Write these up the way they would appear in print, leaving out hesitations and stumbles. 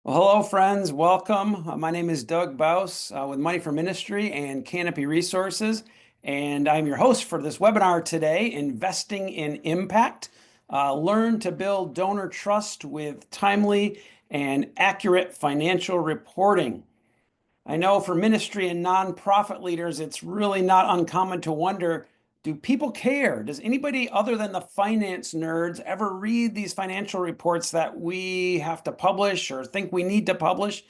Well, hello, friends. Welcome. My name is Doug Bouws with Money for Ministry and Canopy Resources, and I'm your host for this webinar today, Investing in Impact. Learn to build donor trust with timely and accurate financial reporting. I know for ministry and nonprofit leaders, it's really not uncommon to wonder, do people care? Does anybody other than the finance nerds ever read these financial reports that we have to publish or think we need to publish?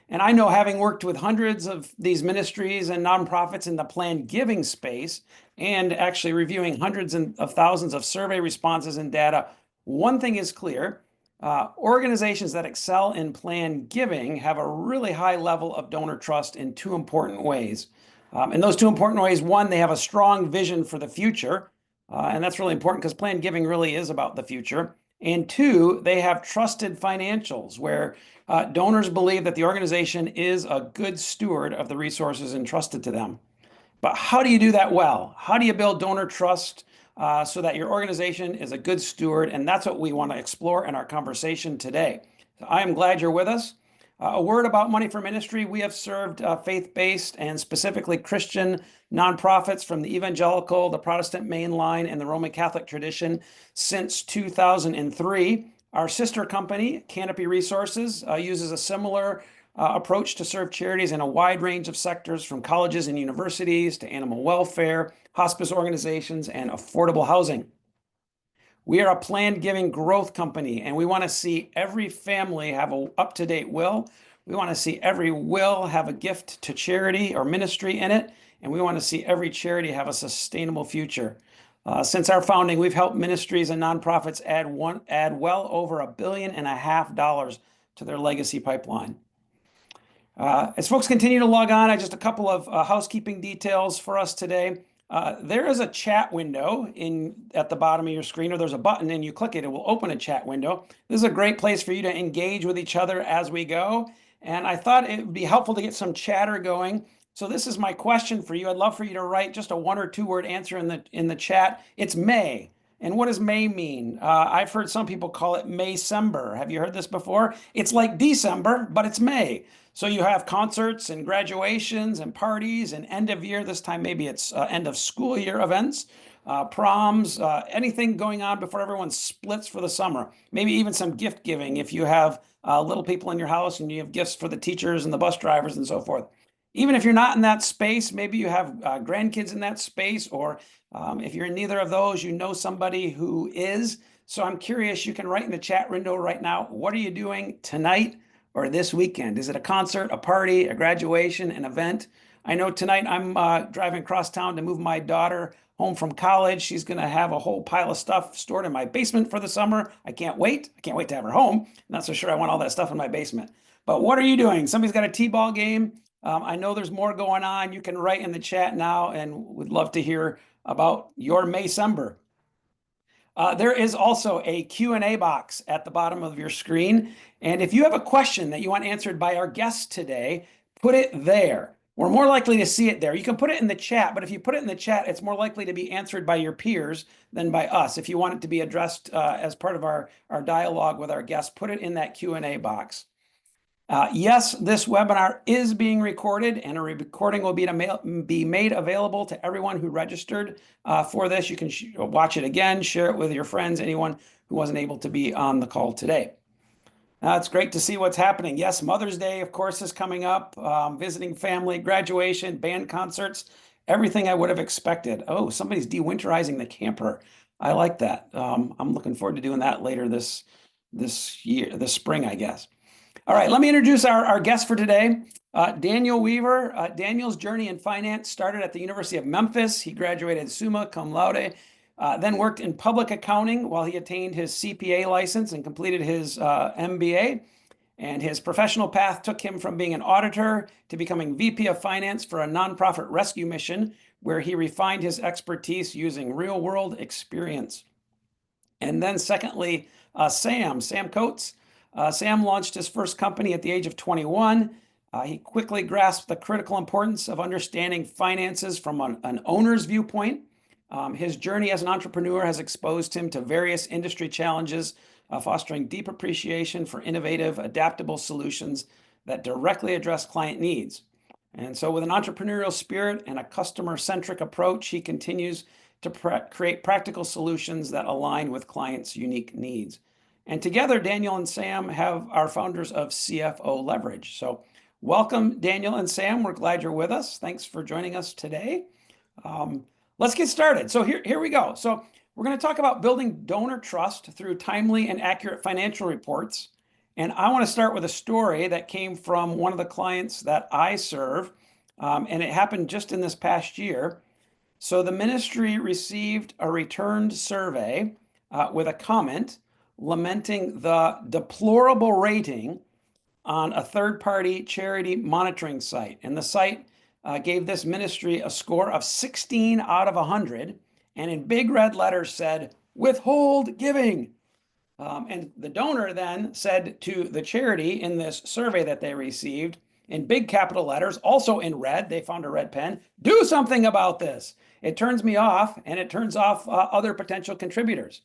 And I know, having worked with hundreds of these ministries and nonprofits in the planned giving space and actually reviewing hundreds of thousands of survey responses and data, one thing is clear. Organizations that excel in planned giving have a really high level of donor trust in two important ways. And those two important ways, one, they have a strong vision for the future, and that's really important because planned giving really is about the future. And two, they have trusted financials where donors believe that the organization is a good steward of the resources entrusted to them. But how do you do that well? How do you build donor trust so that your organization is a good steward? And that's what we want to explore in our conversation today. So I am glad you're with us. A word about Money for Ministry. We have served faith-based and specifically Christian nonprofits from the evangelical, the Protestant mainline, and the Roman Catholic tradition since 2003. Our sister company, Canopy Resources, uses a similar approach to serve charities in a wide range of sectors, from colleges and universities to animal welfare, hospice organizations, and affordable housing. We are a planned giving growth company, and we want to see every family have an up-to-date will. We want to see every will have a gift to charity or ministry in it, and we want to see every charity have a sustainable future. Since our founding, we've helped ministries and nonprofits add well over $1.5 billion to their legacy pipeline. As folks continue to log on, just a couple of housekeeping details for us today. There is a chat window at the bottom of your screen, or there's a button and you click it, it will open a chat window. This is a great place for you to engage with each other as we go. And I thought it would be helpful to get some chatter going. So this is my question for you. I'd love for you to write just a 1 or 2 word answer in the chat. It's May. And what does May mean? I've heard some people call it Maycember. Have you heard this before? It's like December, but it's May. So you have concerts and graduations and parties and end of year. This time, maybe it's end of school year events, proms, anything going on before everyone splits for the summer. Maybe even some gift giving if you have little people in your house and you have gifts for the teachers and the bus drivers and so forth. Even if you're not in that space, maybe you have grandkids in that space, or if you're in neither of those, you know somebody who is. So I'm curious, you can write in the chat window right now, what are you doing tonight or this weekend? Is it a concert, a party, a graduation, an event? I know tonight I'm driving across town to move my daughter home from college. She's going to have a whole pile of stuff stored in my basement for the summer. I can't wait. I can't wait to have her home. I'm not so sure I want all that stuff in my basement. But what are you doing? Somebody's got a t-ball game. I know there's more going on. You can write in the chat now, and would love to hear about your Maycember. There is also a Q&A box at the bottom of your screen. And if you have a question that you want answered by our guest today, put it there. We're more likely to see it there. You can put it in the chat, but if you put it in the chat, it's more likely to be answered by your peers than by us. If you want it to be addressed as part of our dialogue with our guests, put it in that Q&A box. Yes, this webinar is being recorded, and a recording will be made available to everyone who registered for this. You can watch it again, share it with your friends, anyone who wasn't able to be on the call today. It's great to see what's happening. Yes, Mother's Day, of course, is coming up. Visiting family, graduation, band concerts, everything I would have expected. Oh, somebody's de-winterizing the camper. I like that. I'm looking forward to doing that later this spring, I guess. All right, let me introduce our guest for today, Daniel Weaver. Daniel's journey in finance started at the University of Memphis. He graduated summa cum laude, then worked in public accounting while he attained his CPA license and completed his MBA. And his professional path took him from being an auditor to becoming VP of Finance for a nonprofit rescue mission, where he refined his expertise using real-world experience. And then secondly, Sam Coates. Sam launched his first company at the age of 21. He quickly grasped the critical importance of understanding finances from an owner's viewpoint. His journey as an entrepreneur has exposed him to various industry challenges, fostering deep appreciation for innovative, adaptable solutions that directly address client needs. And so, with an entrepreneurial spirit and a customer-centric approach, he continues to create practical solutions that align with clients' unique needs. And together, Daniel and Sam are founders of CFO Leverage. So, welcome, Daniel and Sam. We're glad you're with us. Thanks for joining us today. Let's get started. So here we go. So we're going to talk about building donor trust through timely and accurate financial reports. And I want to start with a story that came from one of the clients that I serve, and it happened just in this past year. So the ministry received a returned survey with a comment lamenting the deplorable rating on a third-party charity monitoring site. And the site gave this ministry a score of 16 out of 100, and in big red letters said, "Withhold giving." And the donor then said to the charity in this survey that they received, in big capital letters, also in red, they found a red pen, "Do something about this. It turns me off, and it turns off other potential contributors."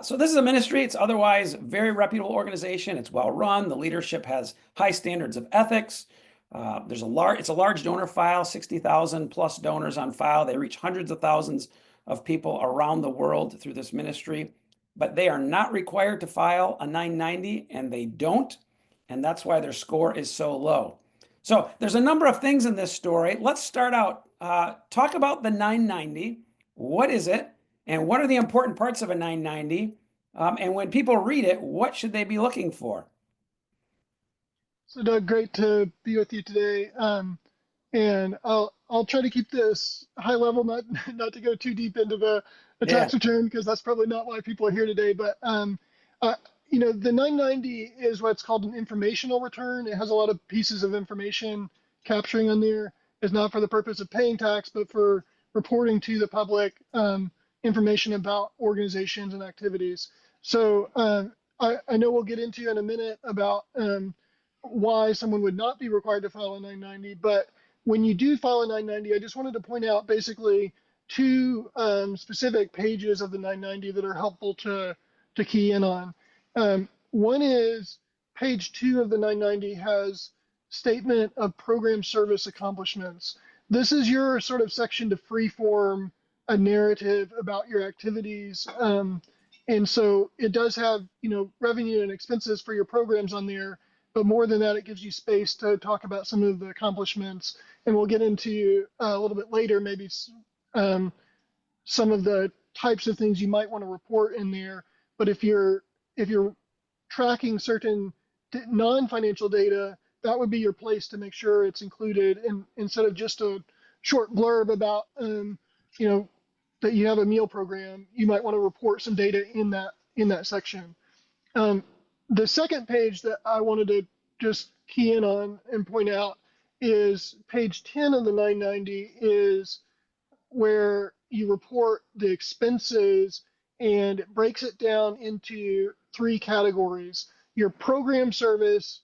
So this is a ministry. It's otherwise a very reputable organization. It's well run. The leadership has high standards of ethics. It's a large donor file, 60,000 plus donors on file. They reach hundreds of thousands of people around the world through this ministry, but they are not required to file a 990, and they don't, and that's why their score is so low. So there's a number of things in this story. Let's start out. Talk about the 990. What is it? And what are the important parts of a 990? And when people read it, what should they be looking for? So Doug, great to be with you today. And I'll try to keep this high level, not to go too deep into the Yeah. tax return because that's probably not why people are here today. But uh, the 990 is what's called an informational return. It has a lot of pieces of information capturing on there. It's not for the purpose of paying tax, but for reporting to the public information about organizations and activities. So I know we'll get into in a minute about why someone would not be required to file a 990, but when you do file a 990, I just wanted to point out basically two specific pages of the 990 that are helpful to key in on. One is page 2 of the 990 has statement of program service accomplishments. This is your sort of section to freeform a narrative about your activities. And so it does have, revenue and expenses for your programs on there, but more than that, it gives you space to talk about some of the accomplishments. And we'll get into a little bit later, maybe some of the types of things you might want to report in there. But if you're tracking certain non-financial data, that would be your place to make sure it's included. And instead of just a short blurb about, that you have a meal program, you might want to report some data in that section. The second page that I wanted to just key in on and point out is page 10 of the 990 is where you report the expenses, and it breaks it down into 3 categories. Your program service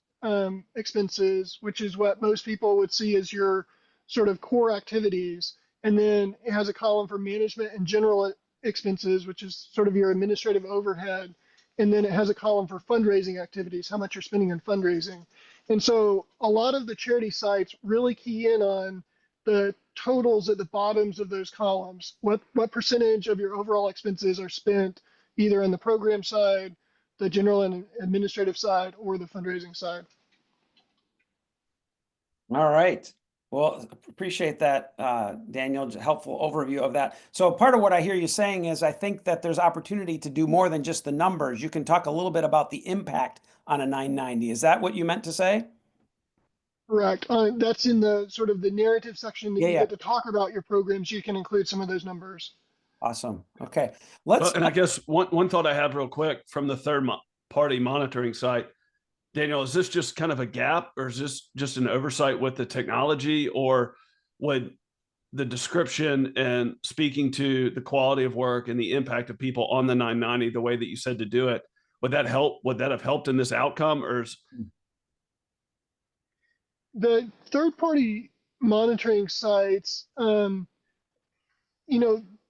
expenses, which is what most people would see as your sort of core activities. And then it has a column for management and general expenses, which is sort of your administrative overhead. And then it has a column for fundraising activities, how much you're spending on fundraising. And so a lot of the charity sites really key in on the totals at the bottoms of those columns. What percentage of your overall expenses are spent either on the program side, the general and administrative side, or the fundraising side? All right. Well, appreciate that, Daniel. Helpful overview of that. So part of what I hear you saying is I think that there's opportunity to do more than just the numbers. You can talk a little bit about the impact on a 990. Is that what you meant to say? Correct. That's in the sort of the narrative section that Yeah, you yeah. get to talk about your programs. You can include some of those numbers. Awesome. Okay. Well, Let's, and I guess one thought I have real quick from the third party monitoring site, Daniel, is this just kind of a gap, or is this just an oversight with the technology, or would the description and speaking to the quality of work and the impact of people on the 990, the way that you said to do it, would that help? Would that have helped in this outcome, or is The third-party monitoring sites,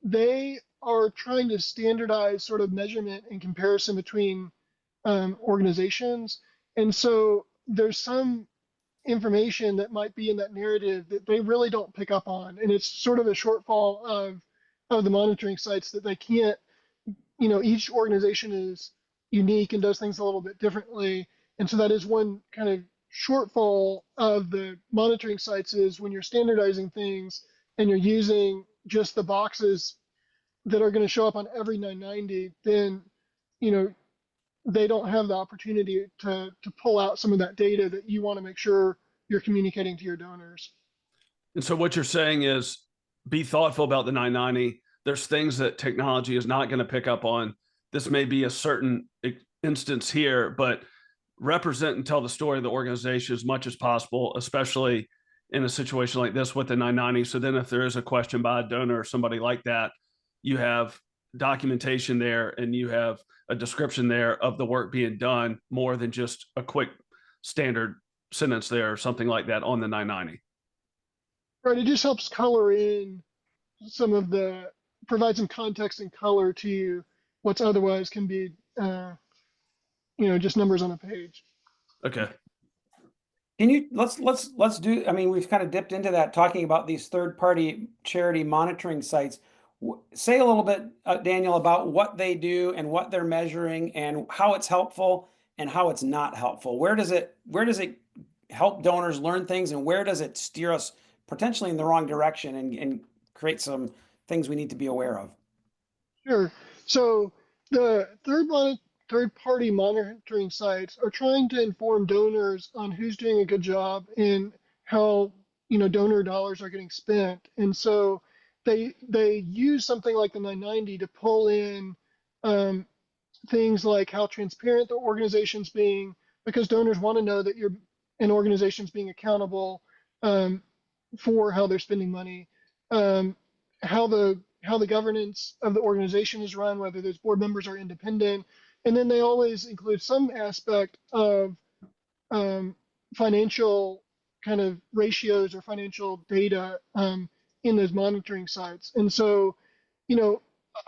they are trying to standardize sort of measurement and comparison between organizations. And so there's some information that might be in that narrative that they really don't pick up on. And it's sort of a shortfall of the monitoring sites that they can't, each organization is unique and does things a little bit differently. And so that is one kind of shortfall of the monitoring sites is when you're standardizing things and you're using just the boxes that are going to show up on every 990, then, you know, they don't have the opportunity to pull out some of that data that you want to make sure you're communicating to your donors. And so what you're saying is be thoughtful about the 990. There's things that technology is not going to pick up on. This may be a certain instance here, but represent and tell the story of the organization as much as possible, especially in a situation like this with the 990. So then if there is a question by a donor or somebody like that, you have documentation there and you have a description there of the work being done more than just a quick standard sentence there or something like that on the 990. Right. It just helps color in some of provide some context and color to what's otherwise can be, just numbers on a page. Okay. Can you let's do, I mean, we've kind of dipped into that talking about these third-party charity monitoring sites. Say a little bit, Daniel, about what they do and what they're measuring and how it's helpful and how it's not helpful. Where does it help donors learn things, and where does it steer us potentially in the wrong direction and create some things we need to be aware of? Sure. So the third-party monitoring sites are trying to inform donors on who's doing a good job and how, donor dollars are getting spent. And so they use something like the 990 to pull in things like how transparent the organization's being, because donors want to know that an organization's being accountable for how they're spending money, how the governance of the organization is run, whether those board members are independent, and then they always include some aspect of financial kind of ratios or financial data in those monitoring sites. And so,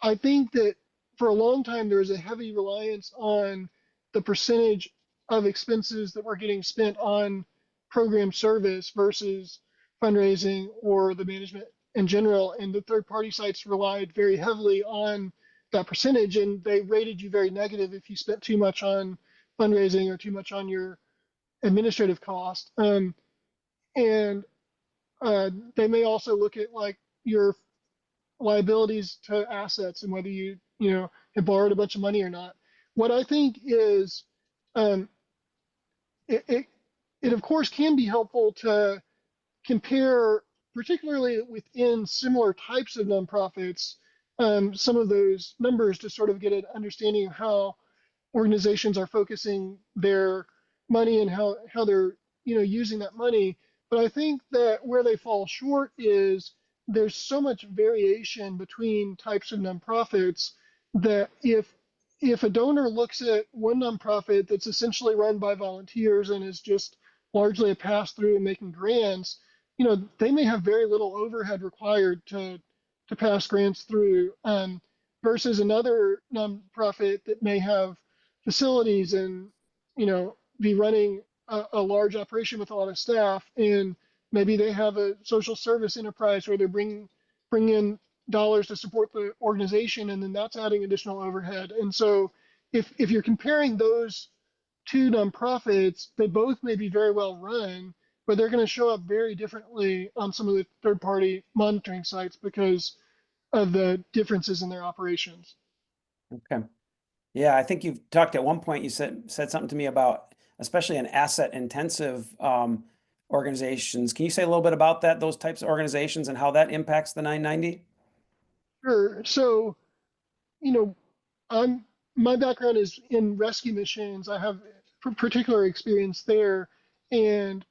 I think that for a long time there was a heavy reliance on the percentage of expenses that were getting spent on program service versus fundraising or the management in general. And the third party sites relied very heavily on that percentage, and they rated you very negative if you spent too much on fundraising or too much on your administrative cost. And they may also look at like your liabilities to assets and whether you have borrowed a bunch of money or not. What I think is um, it of course can be helpful to compare, particularly within similar types of nonprofits, some of those numbers to sort of get an understanding of how organizations are focusing their money and how they're using that money. But I think that where they fall short is there's so much variation between types of nonprofits that if a donor looks at one nonprofit that's essentially run by volunteers and is just largely a pass through and making grants, they may have very little overhead required to pass grants through, versus another nonprofit that may have facilities and be running a large operation with a lot of staff, and maybe they have a social service enterprise where they're bring in dollars to support the organization, and then that's adding additional overhead. And so if you're comparing those two nonprofits, they both may be very well run, but they're going to show up very differently on some of the third party monitoring sites because of the differences in their operations. Okay. Yeah, I think you've talked at one point, you said something to me about especially in asset intensive organizations. Can you say a little bit about that, those types of organizations and how that impacts the 990? Sure. So, you know, I'm my background is in rescue missions. I have particular experience there, and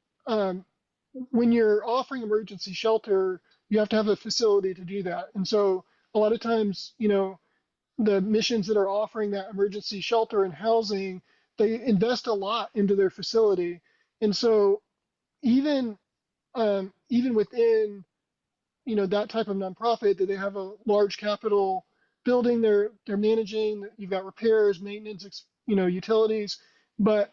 when you're offering emergency shelter, you have to have a facility to do that. And so, a lot of times, the missions that are offering that emergency shelter and housing, they invest a lot into their facility. And so, even even within that type of nonprofit, that they have a large capital building they're managing. You've got repairs, maintenance, utilities. But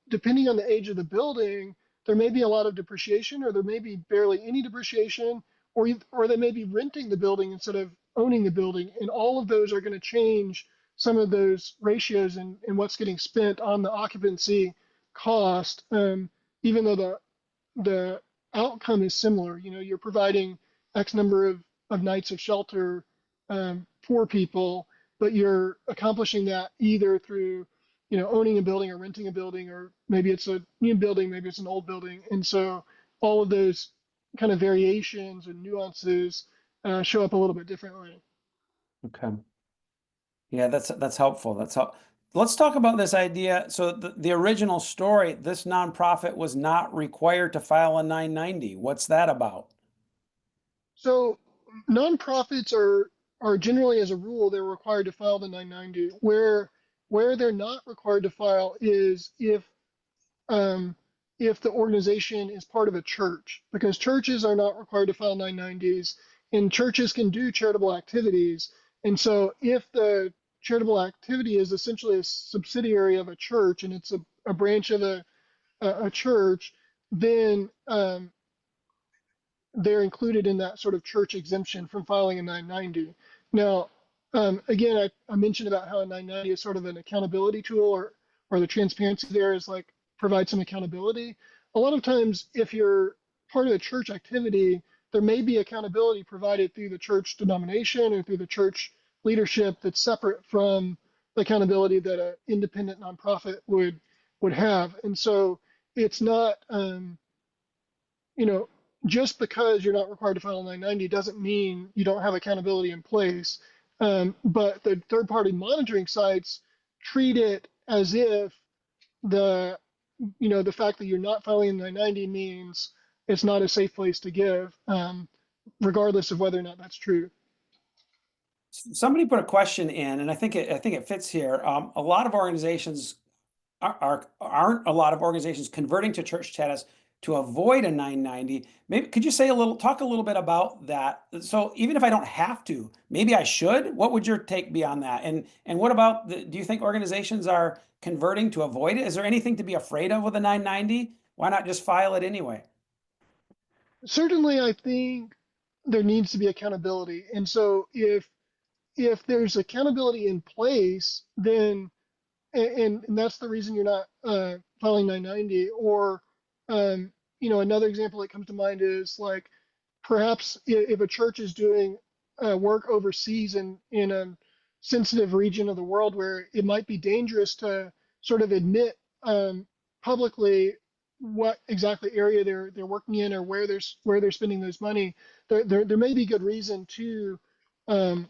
depending on the age of the building, there may be a lot of depreciation, or there may be barely any depreciation, or they may be renting the building instead of owning the building, and all of those are going to change some of those ratios and what's getting spent on the occupancy cost. Even though the outcome is similar, you're providing X number of nights of shelter for people, but you're accomplishing that either through owning a building or renting a building, or maybe it's a new building, maybe it's an old building. And so all of those kind of variations and nuances show up a little bit differently. Okay. Yeah, that's helpful. Let's talk about this idea. So the original story, this nonprofit was not required to file a 990. What's that about? So nonprofits are generally, as a rule, they're required to file the 990. Where they're not required to file is um, if the organization is part of a church, because churches are not required to file 990s, and churches can do charitable activities. And so if the charitable activity is essentially a subsidiary of a church, and it's a branch of a church, then they're included in that sort of church exemption from filing a 990. Now, again, I mentioned about how a 990 is sort of an accountability tool, or the transparency there is like provide some accountability. A lot of times, if you're part of a church activity, there may be accountability provided through the church denomination or through the church leadership that's separate from the accountability that an independent nonprofit would have. And so it's not, you know, just because you're not required to file a 990 doesn't mean you don't have accountability in place. But the third-party monitoring sites treat it as if the the fact that you're not filing a 990 means it's not a safe place to give, regardless of whether or not that's true. Somebody put a question in, and I think it fits here. A lot of organizations aren't a lot of organizations converting to church status to avoid a 990. Maybe could you talk a little bit about that? So even if I don't have to, maybe I should. What would your take be on that? And what about do you think organizations are converting to avoid it? Is there anything to be afraid of with a 990? Why not just file it anyway? Certainly, I think there needs to be accountability, and so if there's accountability in place, then and that's the reason you're not filing 990. Or another example that comes to mind is like perhaps if a church is doing work overseas in a sensitive region of the world where it might be dangerous to sort of admit publicly what exactly area they're working in, or where they're spending those money, there may be good reason to um,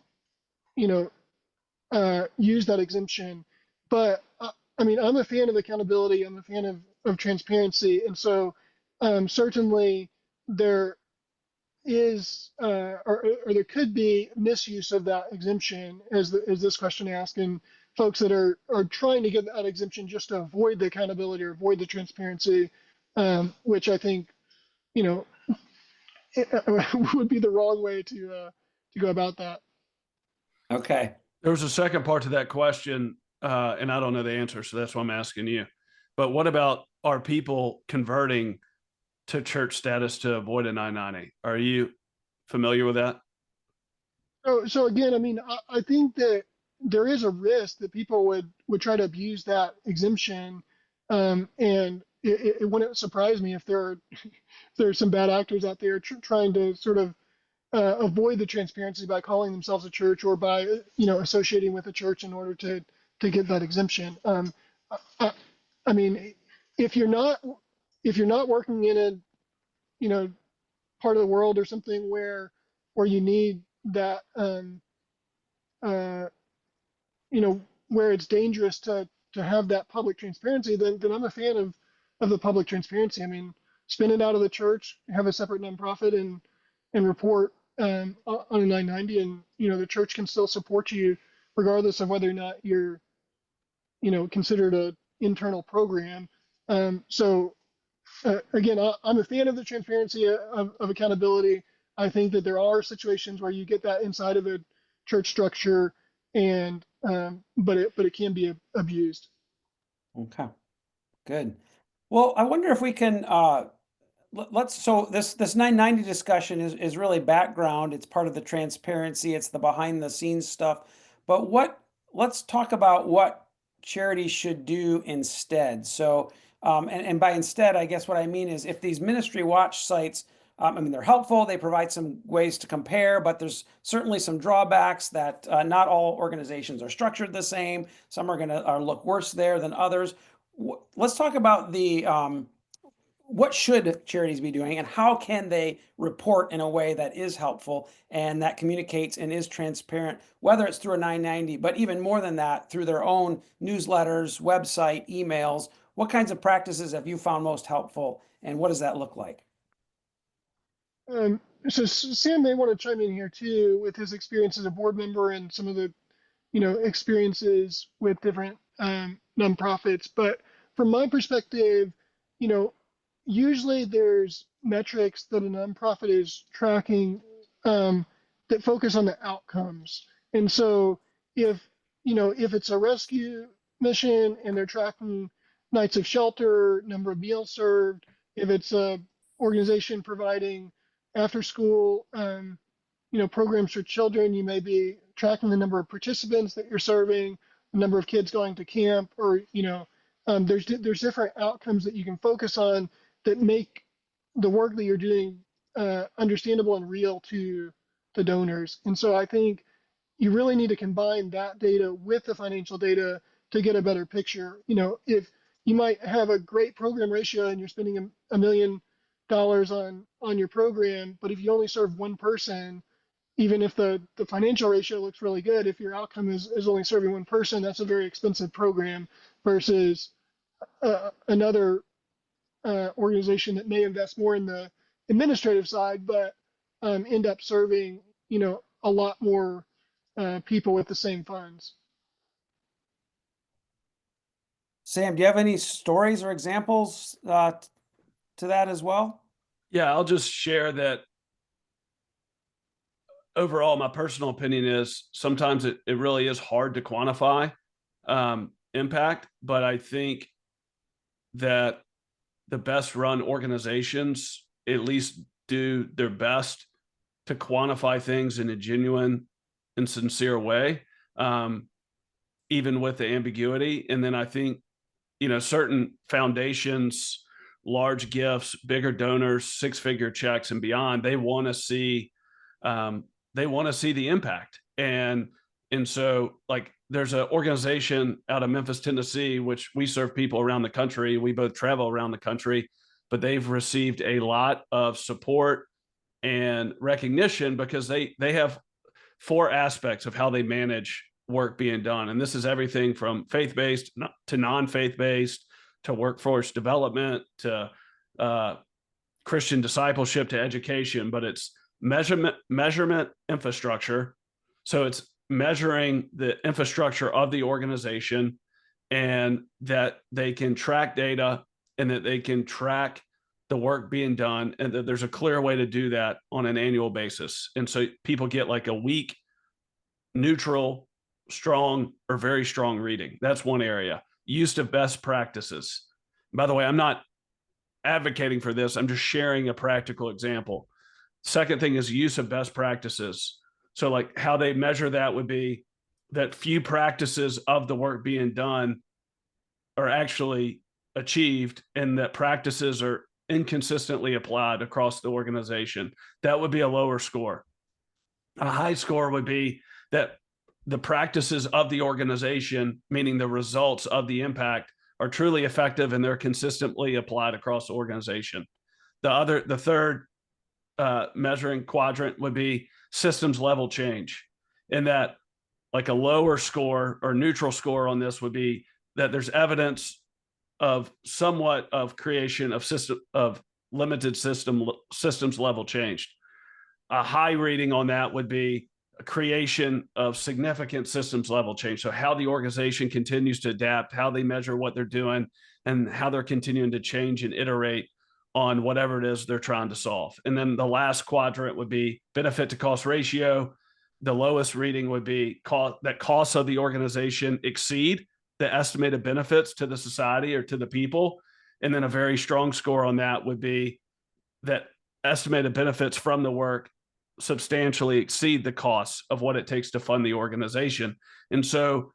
you know use that exemption. But I mean, I'm a fan of accountability. I'm a fan of transparency, and so certainly there is or there could be misuse of that exemption, as this question asked, and folks that are trying to get that exemption just to avoid the accountability or avoid the transparency, which I think you know would be the wrong way to go about that. Okay. There was a second part to that question, and I don't know the answer, so that's why I'm asking you. But what about, are people converting to church status to avoid a 990? Are you familiar with that? So again, I mean, I think that there is a risk that people would try to abuse that exemption, and it wouldn't surprise me if there are some bad actors out there trying to sort of avoid the transparency by calling themselves a church, or by associating with a church in order to get that exemption. I, I mean, if you're not working in a part of the world or something where you need that uh, where it's dangerous to have that public transparency, then I'm a fan of the public transparency. I mean, spin it out of the church, have a separate nonprofit, and report on a 990, and the church can still support you regardless of whether or not you're considered a internal program. So again, I'm a fan of the transparency of accountability. I think that there are situations where you get that inside of a church structure, and but it can be abused. Okay, good. Well, I wonder if we can let's so this 990 discussion is really background. It's part of the transparency, it's the behind the scenes stuff. But what let's talk about what charities should do instead. So and by instead, I guess what I mean is if these ministry watch sites, I mean they're helpful, they provide some ways to compare, but there's certainly some drawbacks that not all organizations are structured the same. Some are going to look worse there than others. Let's talk about the what should charities be doing and how can they report in a way that is helpful and that communicates and is transparent, whether it's through a 990, but even more than that, through their own newsletters, website, emails. What kinds of practices have you found most helpful and what does that look like? So Sam may want to chime in here too with his experience as a board member and some of the experiences with different nonprofits. But from my perspective, you know, usually there's metrics that a nonprofit is tracking that focus on the outcomes. And so if it's a rescue mission and they're tracking nights of shelter, number of meals served, if it's a organization providing after school programs for children, you may be tracking the number of participants that you're serving, the number of kids going to camp, or there's different outcomes that you can focus on that make the work that you're doing understandable and real to the donors. And so I think you really need to combine that data with the financial data to get a better picture. If you might have a great program ratio and you're spending $1 million on your program, but if you only serve one person, even if the financial ratio looks really good, if your outcome is only serving one person, that's a very expensive program versus another organization that may invest more in the administrative side, but end up serving, a lot more people with the same funds. Sam, do you have any stories or examples to that as well? Yeah, I'll just share that overall, my personal opinion is sometimes it really is hard to quantify impact, but I think that the best run organizations at least do their best to quantify things in a genuine and sincere way, even with the ambiguity. And then I think, certain foundations, large gifts, bigger donors, six-figure checks and beyond, they want to see the impact. And so like there's an organization out of Memphis, Tennessee, which we serve people around the country. We both travel around the country, but they've received a lot of support and recognition because they have four aspects of how they manage work being done. And this is everything from faith-based to non-faith-based to workforce development to Christian discipleship to education, but it's measurement infrastructure. So it's measuring the infrastructure of the organization and that they can track data and that they can track the work being done and that there's a clear way to do that on an annual basis. And so people get like a weak, neutral, strong, or very strong reading. That's one area. Use of best practices. By the way, I'm not advocating for this. I'm just sharing a practical example. Second thing is use of best practices. So like how they measure that would be that few practices of the work being done are actually achieved and that practices are inconsistently applied across the organization. That would be a lower score. A high score would be that the practices of the organization, meaning the results of the impact, are truly effective and they're consistently applied across the organization. The third measuring quadrant would be systems level change, and that like a lower score or neutral score on this would be that there's evidence of somewhat of creation of limited systems level changed. A high reading on that would be a creation of significant systems level change. So how the organization continues to adapt, how they measure what they're doing, and how they're continuing to change and iterate on whatever it is they're trying to solve. And then the last quadrant would be benefit to cost ratio. the lowest reading would be that costs of the organization exceed the estimated benefits to the society or to the people. And then a very strong score on that would be that estimated benefits from the work substantially exceed the costs of what it takes to fund the organization. And so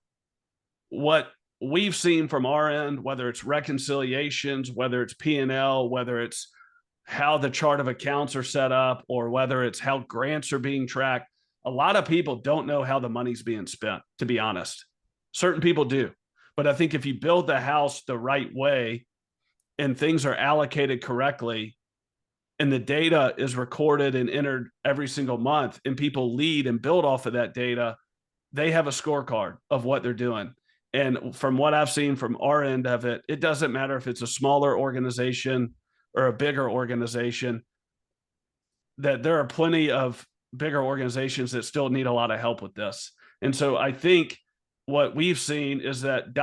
what we've seen from our end, whether it's reconciliations, whether it's P&L, whether it's how the chart of accounts are set up, or whether it's how grants are being tracked, a lot of people don't know how the money's being spent, to be honest. Certain people do. But I think if you build the house the right way and things are allocated correctly, and the data is recorded and entered every single month, and people lead and build off of that data, they have a scorecard of what they're doing. And from what I've seen from our end of it, it doesn't matter if it's a smaller organization or a bigger organization, that there are plenty of bigger organizations that still need a lot of help with this. And so I think what we've seen is that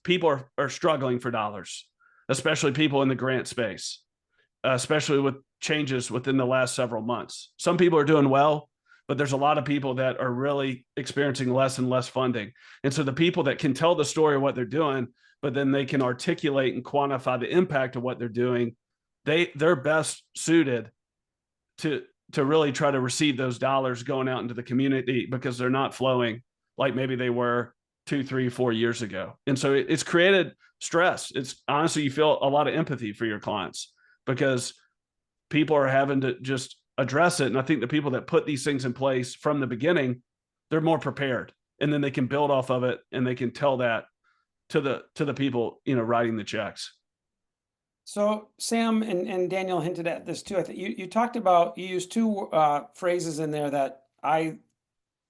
people are struggling for dollars, especially people in the grant space, especially with changes within the last several months. Some people are doing well, but there's a lot of people that are really experiencing less and less funding. And so the people that can tell the story of what they're doing, but then they can articulate and quantify the impact of what they're doing, they're best suited to really try to receive those dollars going out into the community, because they're not flowing like maybe they were 2, 3, 4 years ago. And so it's created stress. It's honestly, you feel a lot of empathy for your clients because people are having to just address it. And I think the people that put these things in place from the beginning, they're more prepared, and then they can build off of it, and they can tell that to the people, writing the checks. So Sam and Daniel hinted at this too. I think you talked about, you used two phrases in there that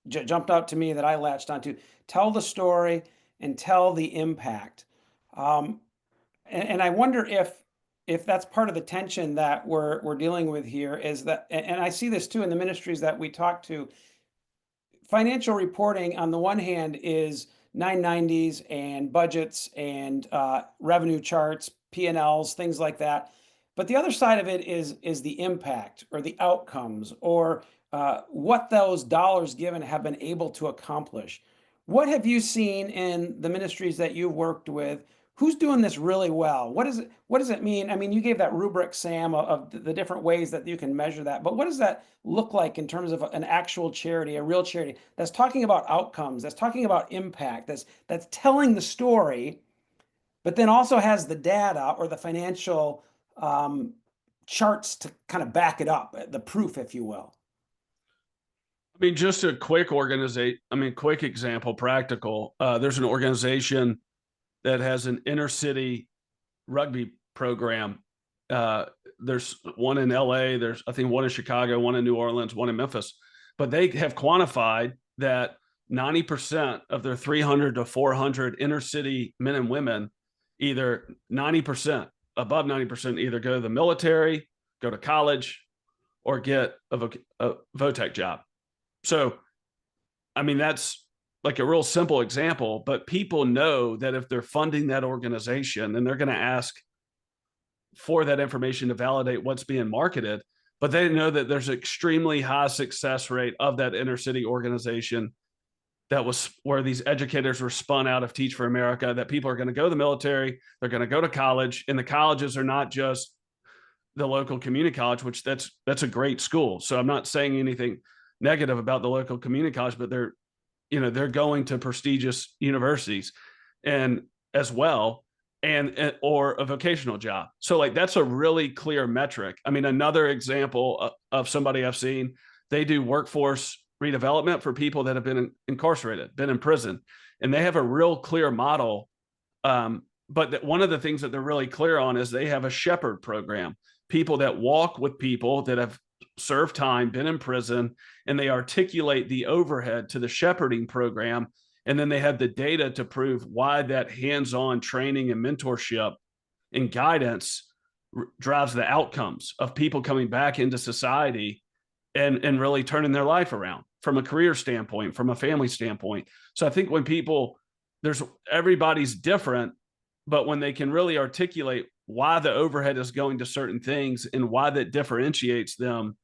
jumped out to me, that I latched onto: tell the story and tell the impact. And I wonder if that's part of the tension that we're dealing with here, is that, and I see this too in the ministries that we talk to. Financial reporting on the one hand is 990s and budgets and revenue charts, P&Ls, things like that. But the other side of it is the impact or the outcomes, or what those dollars given have been able to accomplish. What have you seen in the ministries that you've worked with? Who's doing this really well? What does it mean? I mean, you gave that rubric, Sam, of the different ways that you can measure that, but what does that look like in terms of an actual charity, a real charity that's talking about outcomes, that's talking about impact, that's telling the story, but then also has the data or the financial charts to kind of back it up, the proof, if you will? I mean, just a quick example, practical. There's an organization that has an inner city rugby program. There's one in LA, there's, I think, one in Chicago, one in New Orleans, one in Memphis. But they have quantified that 90% of their 300 to 400 inner city men and women, either 90%, above 90%, either go to the military, go to college, or get a VOTEC job. So, I mean, that's like a real simple example, but people know that if they're funding that organization, then they're going to ask for that information to validate what's being marketed. But they know that there's an extremely high success rate of that inner city organization that was where these educators were spun out of Teach for America, that people are going to go to the military, they're going to go to college, and the colleges are not just the local community college, which that's a great school. So I'm not saying anything negative about the local community college, but they're going to prestigious universities and as well, or a vocational job. So like, that's a really clear metric. I mean, another example of somebody I've seen, they do workforce redevelopment for people that have been incarcerated, been in prison, and they have a real clear model. But one of the things that they're really clear on is they have a shepherd program, people that walk with people that have served time, been in prison, and they articulate the overhead to the shepherding program. And then they have the data to prove why that hands-on training and mentorship and guidance drives the outcomes of people coming back into society and really turning their life around from a career standpoint, from a family standpoint. So I think when everybody's different, but when they can really articulate why the overhead is going to certain things and why that differentiates them,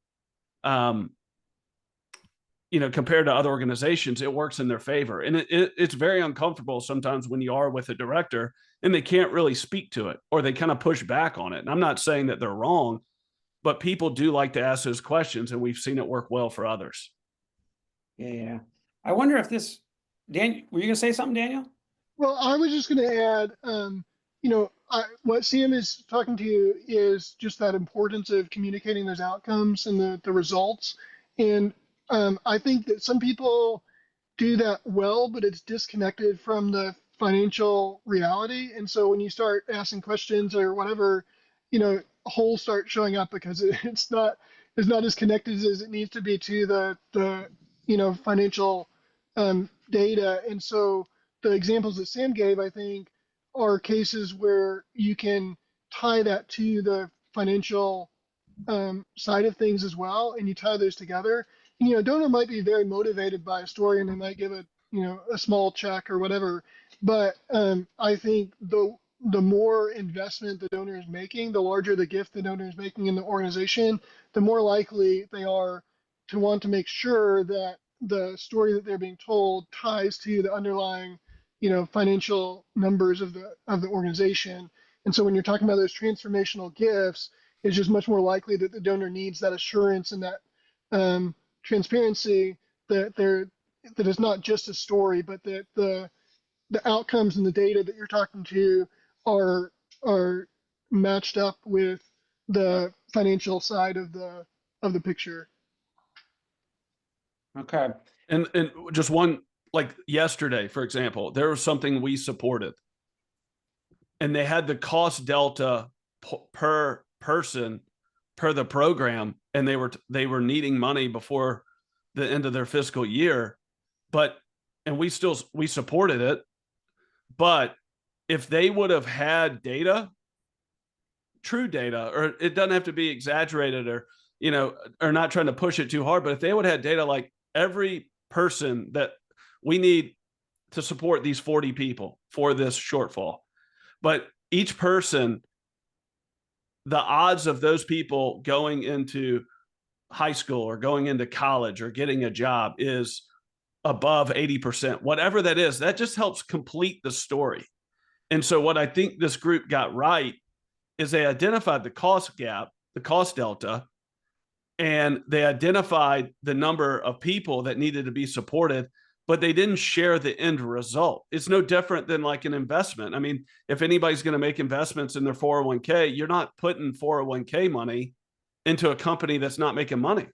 compared to other organizations, it works in their favor. And it's very uncomfortable sometimes when you are with a director and they can't really speak to it, or they kind of push back on it. And I'm not saying that they're wrong, but people do like to ask those questions, and we've seen it work well for others. Yeah. I wonder if this, Dan, were you going to say something, Daniel? Well, I was just going to add, what Sam is talking to you is just that importance of communicating those outcomes and the results. And I think that some people do that well, but it's disconnected from the financial reality. And so when you start asking questions or whatever, holes start showing up because it's not as connected as it needs to be to the financial data. And so the examples that Sam gave, I think, are cases where you can tie that to the financial side of things as well, and you tie those together. And, donor might be very motivated by a story, and they might give a small check or whatever. But I think the more investment the donor is making, the larger the gift the donor is making in the organization, the more likely they are to want to make sure that the story that they're being told ties to the underlying, financial numbers of the organization. And so when you're talking about those transformational gifts, it's just much more likely that the donor needs that assurance and that transparency that it's not just a story, but that the outcomes and the data that you're talking to are matched up with the financial side of the picture. Okay. And just one, like yesterday, for example, there was something we supported, and they had the cost delta per person per the program, and they were needing money before the end of their fiscal year, and we supported it. But if they would have had data, true data, or it doesn't have to be exaggerated, or not trying to push it too hard, but if they would have had data like every person that we need to support these 40 people for this shortfall, but each person, the odds of those people going into high school or going into college or getting a job is above 80%, whatever that is, that just helps complete the story. And so what I think this group got right is they identified the cost gap, the cost delta, and they identified the number of people that needed to be supported, but they didn't share the end result. It's no different than like an investment. I mean, if anybody's going to make investments in their 401k, you're not putting 401k money into a company that's not making money,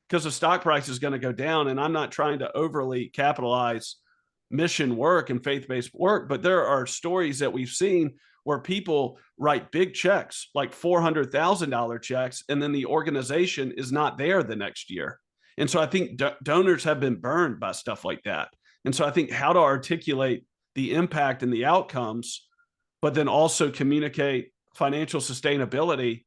because the stock price is going to go down. And I'm not trying to overly capitalize mission work and faith-based work, but there are stories that we've seen where people write big checks, like $400,000 checks, and then the organization is not there the next year. And so I think donors have been burned by stuff like that. And so I think how to articulate the impact and the outcomes, but then also communicate financial sustainability,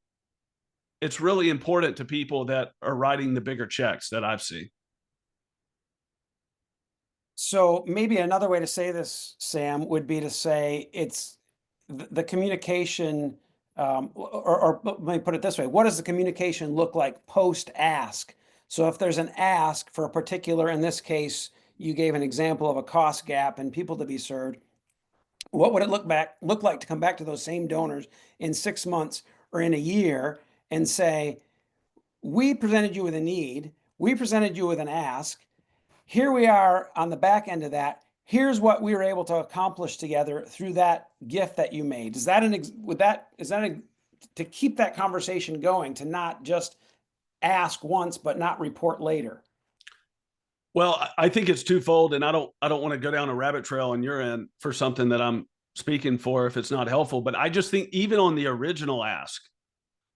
it's really important to people that are writing the bigger checks that I've seen. So maybe another way to say this, Sam, would be to say it's the communication, or let me put it this way: what does the communication look like post ask? So if there's an ask for a particular, in this case, you gave an example of a cost gap and people to be served, what would it look like to come back to those same donors in 6 months or in a year and say, we presented you with a need, we presented you with an ask, here we are on the back end of that. Here's what we were able to accomplish together through that gift that you made. Is that to keep that conversation going, to not just ask once but not report later? Well, I think it's twofold, and I don't want to go down a rabbit trail on your end for something that I'm speaking for if it's not helpful. But I just think even on the original ask,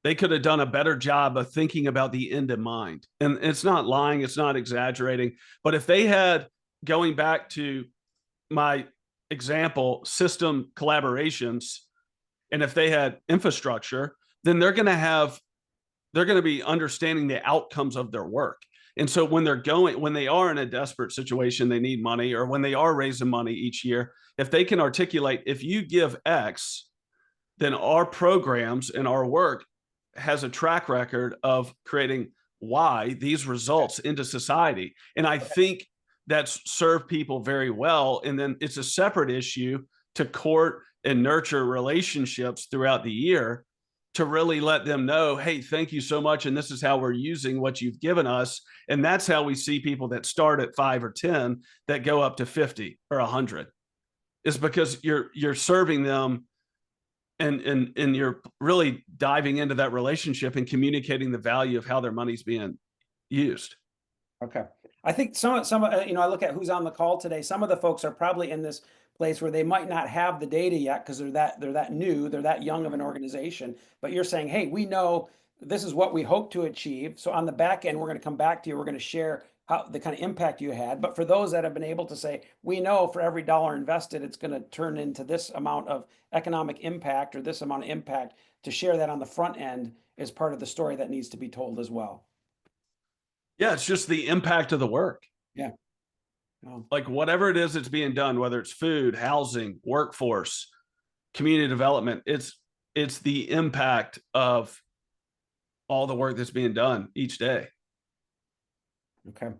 they could have done a better job of thinking about the end in mind. And it's not lying, it's not exaggerating. But if they had, going back to my example, system collaborations, and if they had infrastructure, then they're going to be understanding the outcomes of their work. And so when they are in a desperate situation, they need money, or when they are raising money each year, if they can articulate, if you give X, then our programs and our work has a track record of creating why these results into society. And I think that's served people very well. And then it's a separate issue to court and nurture relationships throughout the year to really let them know, hey, thank you so much. And this is how we're using what you've given us. And that's how we see people that start at 5 or 10 that go up to 50 or 100, is because you're serving them and you're really diving into that relationship and communicating the value of how their money's being used. Okay. I think some, I look at who's on the call today. Some of the folks are probably in this place where they might not have the data yet because they're that new, they're that young of an organization. But you're saying, hey, we know this is what we hope to achieve. So on the back end, we're going to come back to you. We're going to share how the kind of impact you had. But for those that have been able to say, we know for every dollar invested, it's going to turn into this amount of economic impact or this amount of impact, to share that on the front end is part of the story that needs to be told as well. Yeah, it's just the impact of the work. Yeah. Oh. Like whatever it is that's being done, whether it's food, housing, workforce, community development, it's the impact of all the work that's being done each day. Okay.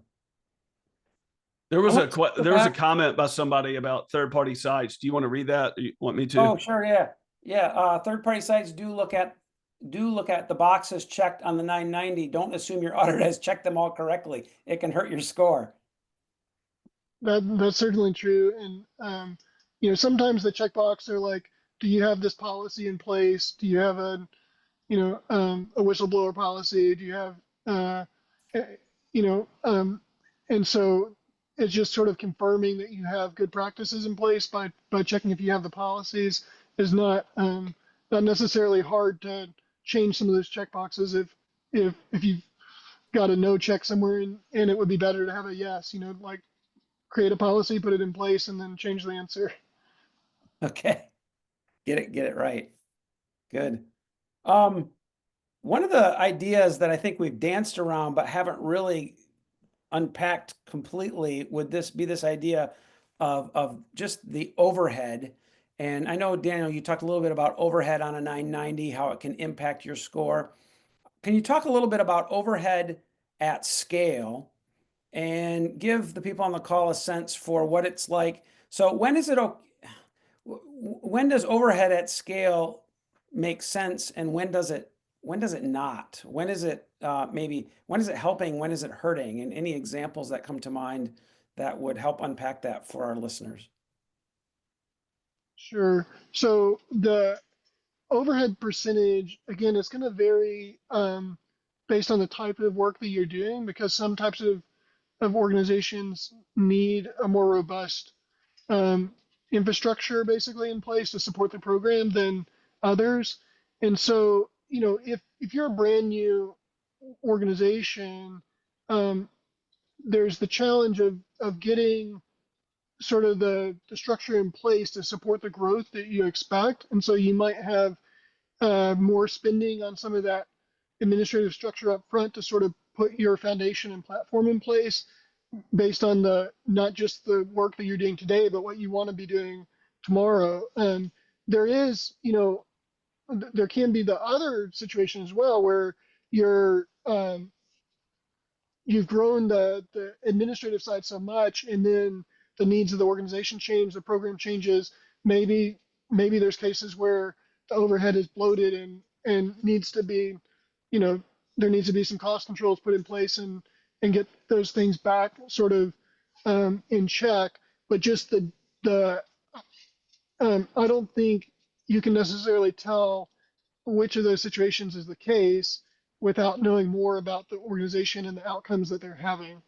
There was a comment by somebody about third-party sites. Do you want to read that? Do you want me to? Oh, sure, yeah. Yeah, third-party sites do look at the boxes checked on the 990. Don't assume your auditor has checked them all correctly. It can hurt your score. That's certainly true. And sometimes the checkbox are like, do you have this policy in place? Do you have a whistleblower policy? Do you have and so it's just sort of confirming that you have good practices in place by checking if you have the policies is not necessarily hard to change some of those checkboxes if you've got a no check somewhere and it would be better to have a yes, like create a policy, put it in place, and then change the answer. Okay. Get it right. Good. One of the ideas that I think we've danced around but haven't really unpacked completely would be this idea of just the overhead. And I know, Daniel, you talked a little bit about overhead on a 990, how it can impact your score. Can you talk a little bit about overhead at scale and give the people on the call a sense for what it's like? So when does overhead at scale make sense, and when does it not? When is it when is it helping? When is it hurting? And any examples that come to mind that would help unpack that for our listeners? Sure. So the overhead percentage, again, it's going to vary based on the type of work that you're doing, because some types of organizations need a more robust infrastructure basically in place to support the program than others. And so, if you're a brand new organization, there's the challenge of getting sort of the structure in place to support the growth that you expect. And so you might have more spending on some of that administrative structure up front to sort of put your foundation and platform in place based on not just the work that you're doing today, but what you want to be doing tomorrow. There is, there can be the other situation as well where you've grown the administrative side so much, and then the needs of the organization change, the program changes. Maybe there's cases where the overhead is bloated and needs to be, there needs to be some cost controls put in place and get those things back sort of in check. But just I don't think you can necessarily tell which of those situations is the case without knowing more about the organization and the outcomes that they're having.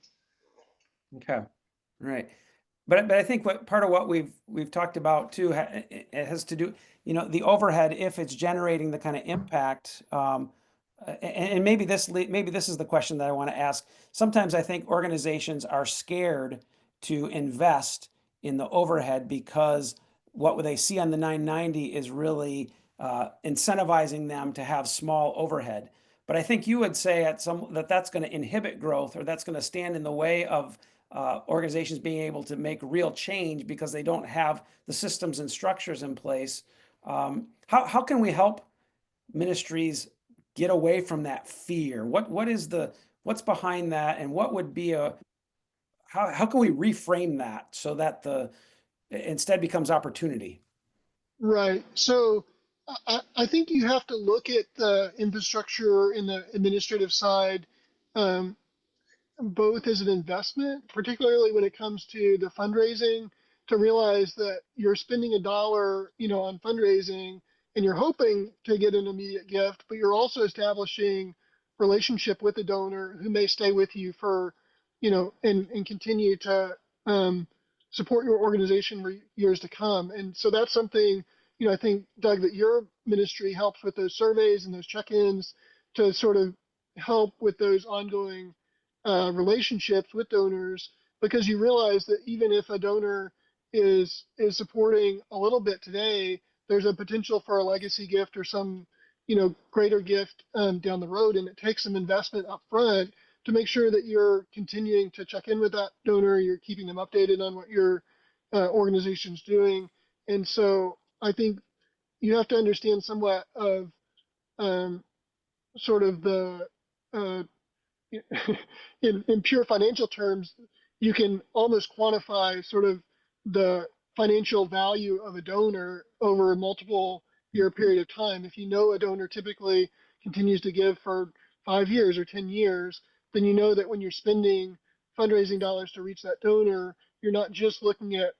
Okay, right. But I think part of what we've talked about too, it has to do, the overhead, if it's generating the kind of impact, and maybe this is the question that I want to ask. Sometimes I think organizations are scared to invest in the overhead because what they see on the 990 is really incentivizing them to have small overhead. But I think you would say that's going to inhibit growth, or that's going to stand in the way of organizations being able to make real change because they don't have the systems and structures in place. How can we help ministries get away from that fear? What is the what's behind that, and what would be how can we reframe that so that the instead becomes opportunity? Right. So I think you have to look at the infrastructure in the administrative side, um, both as an investment, particularly when it comes to the fundraising, to realize that you're spending a dollar, on fundraising and you're hoping to get an immediate gift, but you're also establishing relationship with the donor who may stay with you for, and continue to support your organization for years to come. And so that's something, I think, Doug, that your ministry helps with those surveys and those check-ins to sort of help with those ongoing relationships with donors, because you realize that even if a donor is supporting a little bit today, there's a potential for a legacy gift or some greater gift down the road, and it takes some investment up front to make sure that you're continuing to check in with that donor, you're keeping them updated on what your organization's doing. And so I think you have to understand somewhat of um, sort of the uh, in pure financial terms, you can almost quantify sort of the financial value of a donor over a multiple year period of time. If you know a donor typically continues to give for 5 years or 10 years, then you know that when you're spending fundraising dollars to reach that donor, you're not just looking at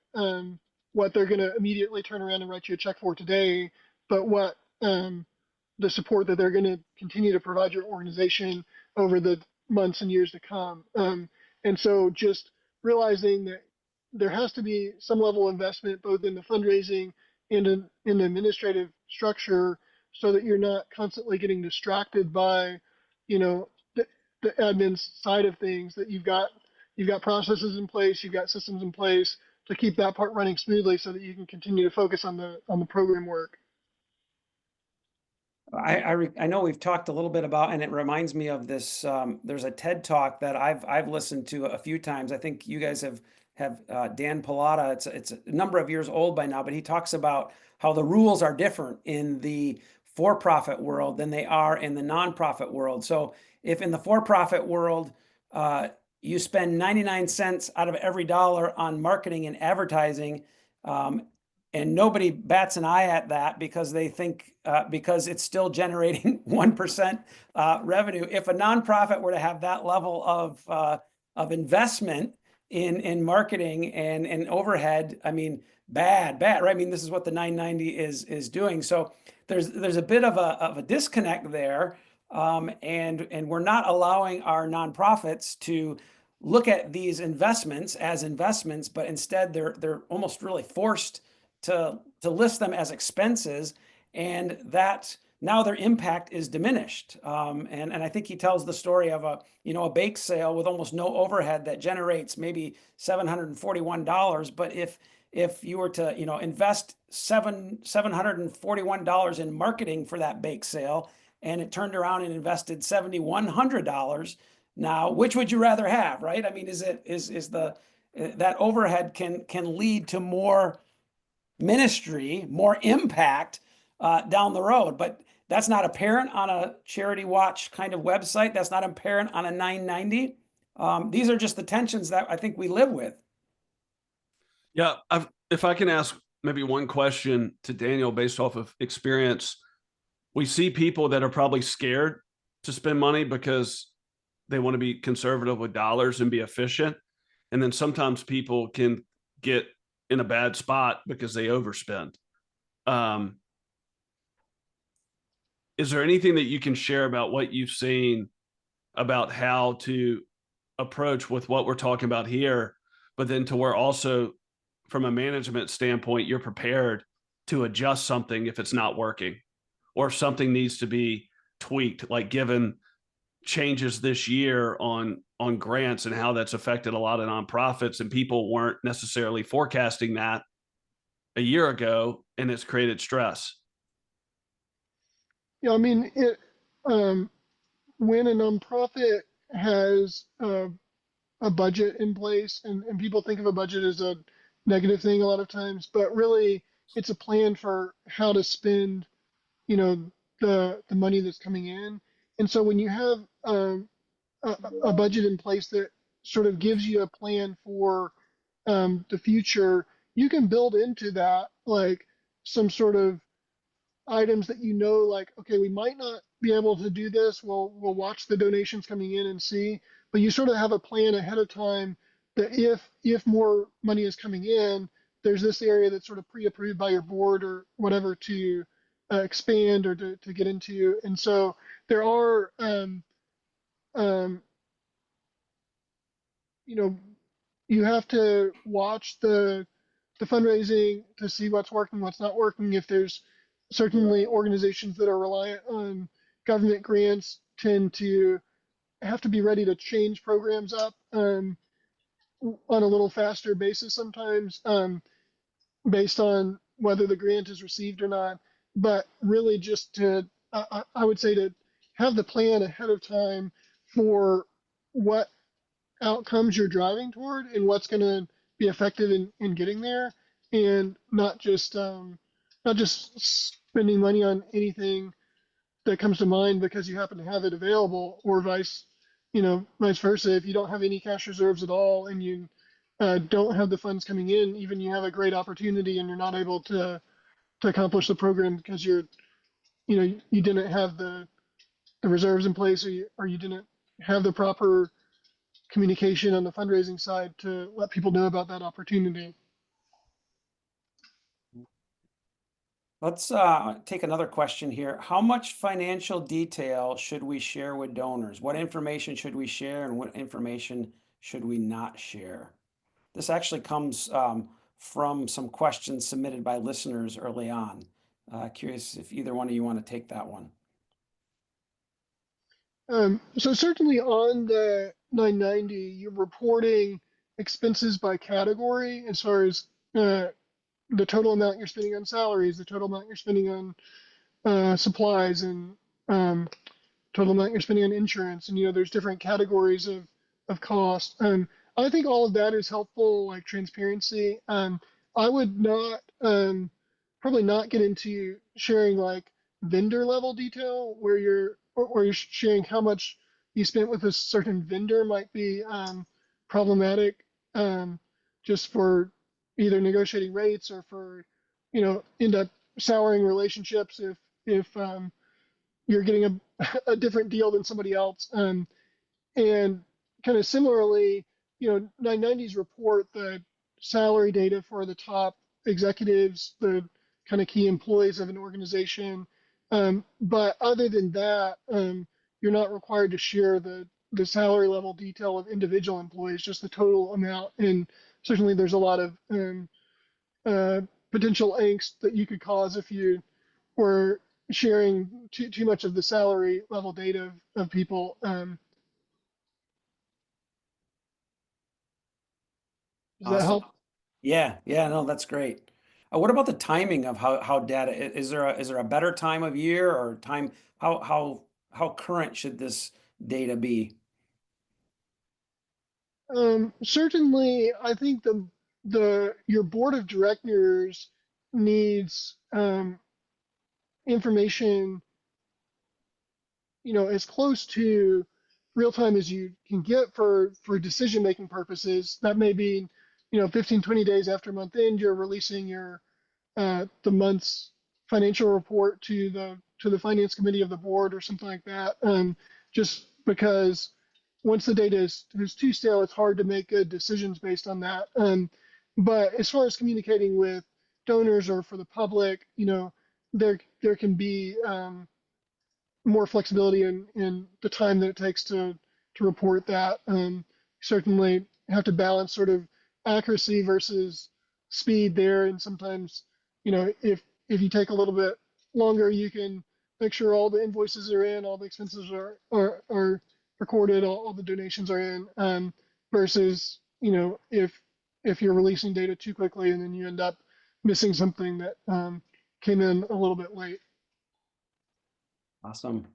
what they're going to immediately turn around and write you a check for today, but what the support that they're going to continue to provide your organization over the months and years to come. And so just realizing that there has to be some level of investment both in the fundraising and in the administrative structure, so that you're not constantly getting distracted by, the, the admin side of things, that you've got processes in place, you've got systems in place to keep that part running smoothly so that you can continue to focus on the program work. I know we've talked a little bit about, and it reminds me of this. There's a TED talk that I've listened to a few times. I think you guys have Dan Pallotta. It's a number of years old by now, but he talks about how the rules are different in the for-profit world than they are in the nonprofit world. So if in the for-profit world, you spend 99 cents out of every dollar on marketing and advertising, um, and nobody bats an eye at that because they think because it's still generating 1% revenue. If a nonprofit were to have that level of investment in marketing and overhead, I mean, bad, right? I mean, this is what the 990 is doing. So there's a bit of a disconnect there, and we're not allowing our nonprofits to look at these investments as investments, but instead they're almost really forced to list them as expenses, and that now their impact is diminished. And I think he tells the story of a bake sale with almost no overhead that generates maybe $741. But if you were to invest $741 in marketing for that bake sale, and it turned around and invested $7,100, now which would you rather have, right? I mean, is the that overhead can lead to more ministry, more impact down the road. But that's not apparent on a Charity Watch kind of website. That's not apparent on a 990. These are just the tensions that I think we live with. Yeah, if I can ask maybe one question to Daniel based off of experience, we see people that are probably scared to spend money because they want to be conservative with dollars and be efficient. And then sometimes people can get in a bad spot because they overspend. Is there anything that you can share about what you've seen about how to approach with what we're talking about here, but then to where also from a management standpoint, you're prepared to adjust something if it's not working, or if something needs to be tweaked, like given changes this year on grants and how that's affected a lot of nonprofits, and people weren't necessarily forecasting that a year ago, and it's created stress. I mean, when a nonprofit has a budget in place, and people think of a budget as a negative thing a lot of times, but really it's a plan for how to spend, the money that's coming in. And so when you have a budget in place that sort of gives you a plan for the future, you can build into that like some sort of items that like, okay, we might not be able to do this. We'll watch the donations coming in and see, but you sort of have a plan ahead of time that if more money is coming in, there's this area that's sort of pre-approved by your board or whatever to expand or to get into. And so there are um, you know, you have to watch the fundraising to see what's working, what's not working. If there's certainly organizations that are reliant on government grants tend to have to be ready to change programs up on a little faster basis sometimes based on whether the grant is received or not. But really just I would say to have the plan ahead of time for what outcomes you're driving toward and what's going to be effective in getting there, and not just spending money on anything that comes to mind because you happen to have it available, or vice versa. If you don't have any cash reserves at all and you don't have the funds coming in, even you have a great opportunity and you're not able to accomplish the program because you didn't have the reserves in place, or you didn't have the proper communication on the fundraising side to let people know about that opportunity. Let's take another question here. How much financial detail should we share with donors? What information should we share and what information should we not share? This actually comes from some questions submitted by listeners early on. Curious if either one of you want to take that one. So certainly on the 990, you're reporting expenses by category as far as the total amount you're spending on salaries, the total amount you're spending on supplies, and total amount you're spending on insurance. And there's different categories of cost. I think all of that is helpful, like transparency. I would not probably not get into sharing like vendor level detail where you're sharing how much you spent with a certain vendor might be problematic, just for either negotiating rates or for end up souring relationships if you're getting a different deal than somebody else. And kind of similarly, 990's report the salary data for the top executives, the kind of key employees of an organization. But other than that, you're not required to share the salary level detail of individual employees, just the total amount. And certainly there's a lot of potential angst that you could cause if you were sharing too much of the salary level data of people. Does that Awesome. help? Yeah, no, that's great. What about the timing of how data, is there a better time of year or time, how current should this data be? Certainly, I think your board of directors needs information, as close to real time as you can get for decision making purposes. That may be, 15, 20 days after month end, you're releasing the month's financial report to the finance committee of the board or something like that. Just because once the data is too stale, it's hard to make good decisions based on that. But as far as communicating with donors or for the public, there can be more flexibility in the time that it takes to report that. Certainly have to balance sort of accuracy versus speed there, and sometimes if you take a little bit longer, you can make sure all the invoices are in, all the expenses are recorded, all the donations are in, versus if you're releasing data too quickly and then you end up missing something that came in a little bit late. Awesome.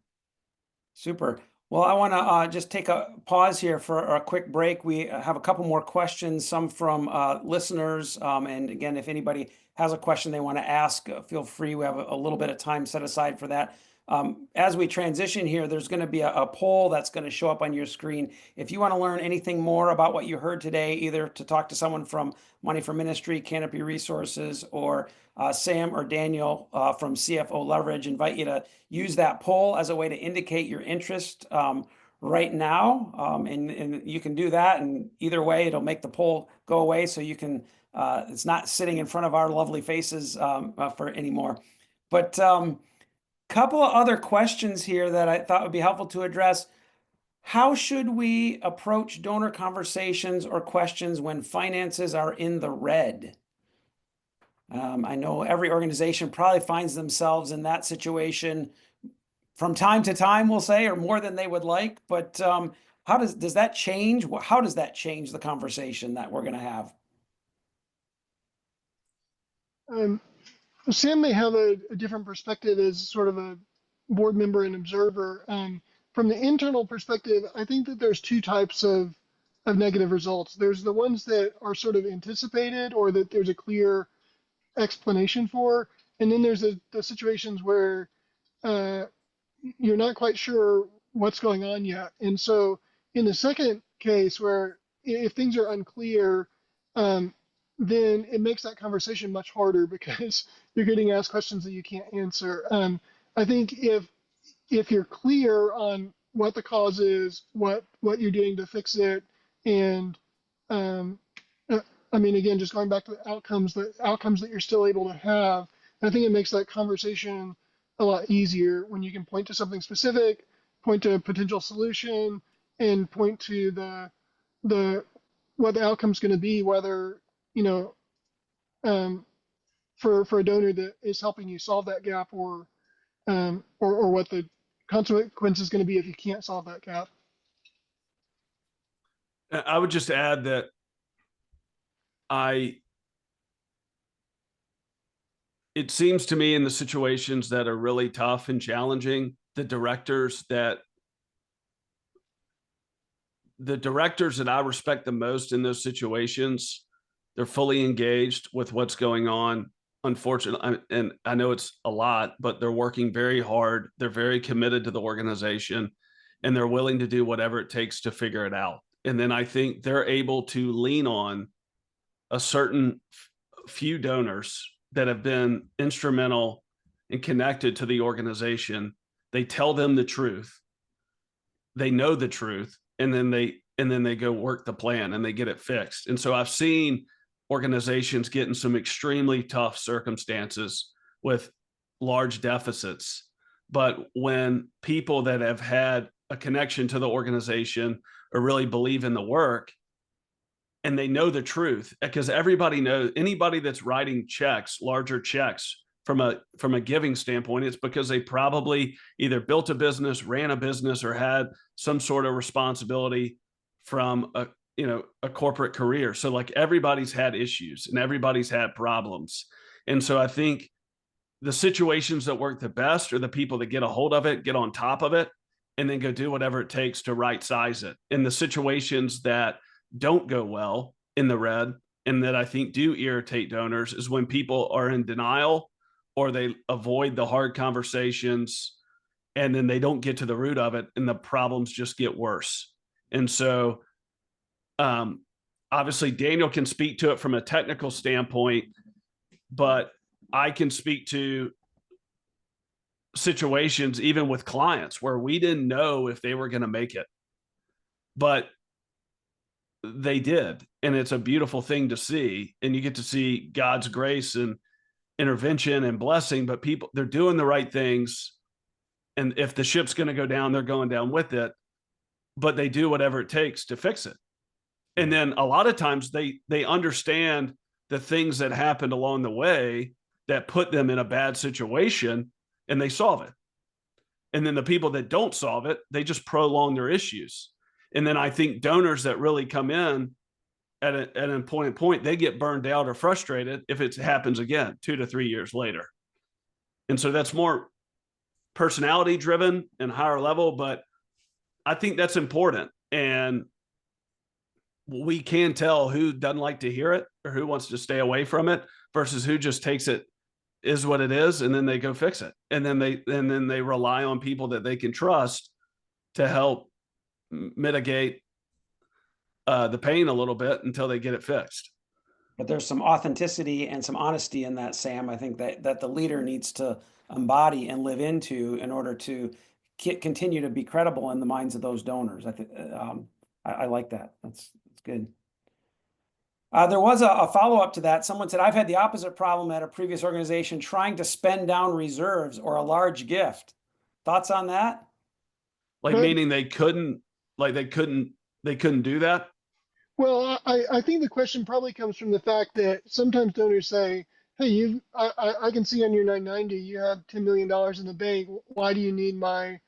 Super. Well, I want to just take a pause here for a quick break. We have a couple more questions, some from listeners. And again, if anybody has a question they want to ask, feel free. We have a little bit of time set aside for that. As we transition here, there's going to be a poll that's going to show up on your screen. If you want to learn anything more about what you heard today, either to talk to someone from Money for Ministry, Canopy Resources, or Sam or Daniel from CFO Leverage, invite you to use that poll as a way to indicate your interest right now. And you can do that. And either way, it'll make the poll go away so you can, it's not sitting in front of our lovely faces for anymore. But couple of other questions here that I thought would be helpful to address. How should we approach donor conversations or questions when finances are in the red? I know every organization probably finds themselves in that situation from time to time, we'll say, or more than they would like. But how does that change? How does that change the conversation that we're going to have? Sam may have a different perspective as sort of a board member and observer. From the internal perspective, I think that there's two types of negative results. There's the ones that are sort of anticipated or that there's a clear explanation for, and then there's the situations where you're not quite sure what's going on yet. And so in the second case, where if things are unclear, then it makes that conversation much harder because you're getting asked questions that you can't answer. I think if you're clear on what the cause is, what you're doing to fix it, and I mean, again, just going back to the outcomes that you're still able to have, I think it makes that conversation a lot easier when you can point to something specific, point to a potential solution, and point to the what the outcome's going to be, whether for a donor that is helping you solve that gap, or what the consequence is going to be if you can't solve that gap. I would just add that it seems to me in the situations that are really tough and challenging, the directors that I respect the most in those situations, they're fully engaged with what's going on. Unfortunately, and I know it's a lot, but they're working very hard. They're very committed to the organization, and they're willing to do whatever it takes to figure it out. And then I think they're able to lean on a certain few donors that have been instrumental and connected to the organization. They tell them the truth. They know the truth, and then they go work the plan and they get it fixed. And so I've seen organizations get in some extremely tough circumstances with large deficits. But when people that have had a connection to the organization or really believe in the work, and they know the truth, because everybody knows, anybody that's writing checks, larger checks from a giving standpoint, it's because they probably either built a business, ran a business, or had some sort of responsibility from a corporate career. So like everybody's had issues and everybody's had problems. And so I think the situations that work the best are the people that get a hold of it, get on top of it, and then go do whatever it takes to right size it. In the situations that don't go well in the red, and that I think do irritate donors, is when people are in denial or they avoid the hard conversations, and then they don't get to the root of it, and the problems just get worse. And so obviously Daniel can speak to it from a technical standpoint, but I can speak to situations even with clients where we didn't know if they were going to make it, but they did. And it's a beautiful thing to see. And you get to see God's grace and intervention and blessing, but people, they're doing the right things. And if the ship's going to go down, they're going down with it, but they do whatever it takes to fix it. And then a lot of times they understand the things that happened along the way that put them in a bad situation, and they solve it. And then the people that don't solve it, they just prolong their issues. And then I think donors that really come in at an important point, they get burned out or frustrated if it happens again 2 to 3 years later. And so that's more personality driven and higher level, but I think that's important. And we can tell who doesn't like to hear it or who wants to stay away from it versus who just takes it is what it is, and then they go fix it, and then they rely on people that they can trust to help mitigate the pain a little bit until they get it fixed. But there's some authenticity and some honesty in that, Sam. I think that the leader needs to embody and live into in order to continue to be credible in the minds of those donors. I think I like that. That's good. There was a follow-up to that. Someone said, I've had the opposite problem at a previous organization trying to spend down reserves or a large gift. Thoughts on that? Like, But meaning they couldn't do that. well, I think the question probably comes from the fact that sometimes donors say, "Hey, I can see on your 990 you have $10 million in the bank. Why do you need my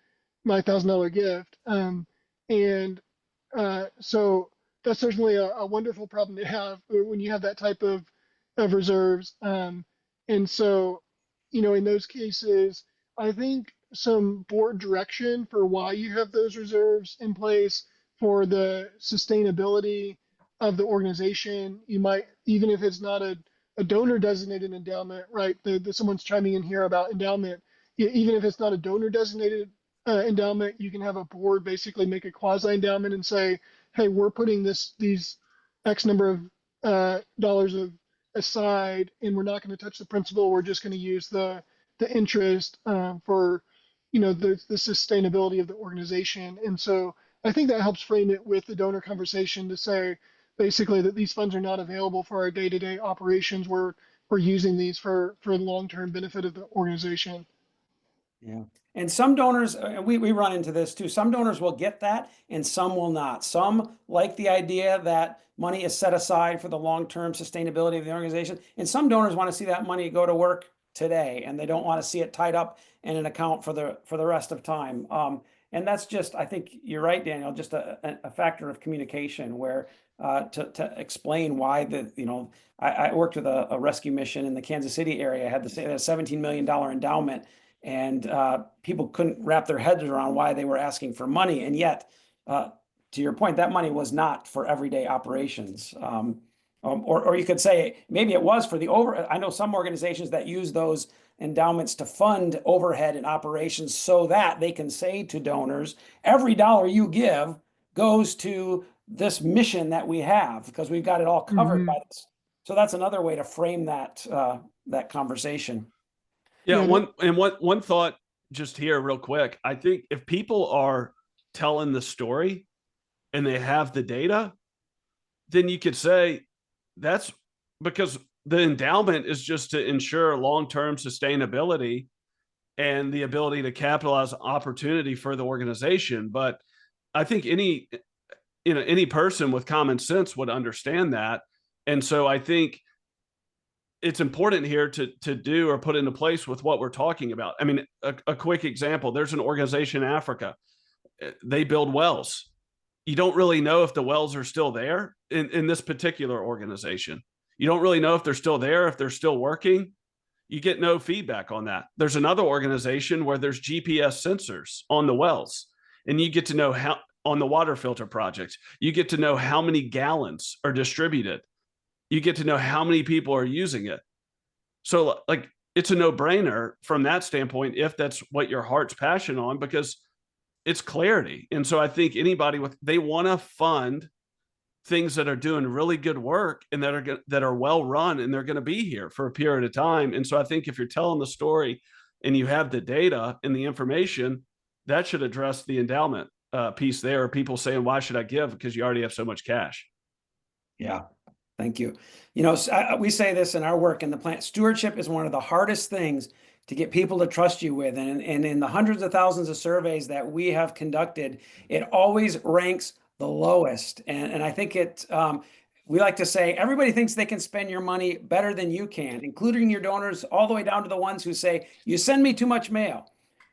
$1,000 gift?" And so that's certainly a wonderful problem to have when you have that type of reserves. And so, in those cases, I think some board direction for why you have those reserves in place for the sustainability of the organization. You might, even if it's not a donor designated endowment, right? Someone's chiming in here about endowment. Even if it's not a donor designated endowment, you can have a board basically make a quasi endowment and say, hey, we're putting these X number of dollars aside, and we're not going to touch the principal. We're just going to use the interest for the sustainability of the organization. And so I think that helps frame it with the donor conversation to say basically that these funds are not available for our day-to-day operations. We're using these for the long-term benefit of the organization. Yeah. And some donors, we run into this too. Some donors will get that and some will not. Some like the idea that money is set aside for the long-term sustainability of the organization. And some donors want to see that money go to work today and they don't want to see it tied up in an account for the rest of time. And that's just, I think you're right, Daniel, just a factor of communication where to explain why I worked with a rescue mission in the Kansas City area. I had the $17 million endowment. And people couldn't wrap their heads around why they were asking for money. And yet, to your point, that money was not for everyday operations. Or you could say maybe it was for I know some organizations that use those endowments to fund overhead and operations so that they can say to donors, every dollar you give goes to this mission that we have because we've got it all covered by this. So that's another way to frame that conversation. Yeah, Yeah, one thought just here real quick. I think if people are telling the story and they have the data, then you could say that's because the endowment is just to ensure long-term sustainability and the ability to capitalize opportunity for the organization. But I think any person with common sense would understand that. And so I think it's important here to do or put into place with what we're talking about. I mean, a quick example, there's an organization in Africa. They build wells. You don't really know if the wells are still there in this particular organization. You don't really know if they're still there, if they're still working. You get no feedback on that. There's another organization where there's GPS sensors on the wells, and you get to know how on the water filter projects, you get to know how many gallons are distributed. You get to know how many people are using it. So like it's a no-brainer from that standpoint if that's what your heart's passion on, because it's clarity. And so I think anybody they want to fund things that are doing really good work and that are well run, and they're going to be here for a period of time. And so I think if you're telling the story and you have the data and the information, that should address the endowment piece there. People saying, why should I give? Because you already have so much cash. Yeah. Thank you. We say this in our work in the plant. Stewardship is one of the hardest things to get people to trust you with. And in the hundreds of thousands of surveys that we have conducted, it always ranks the lowest. And I think we like to say everybody thinks they can spend your money better than you can, including your donors, all the way down to the ones who say, you send me too much mail.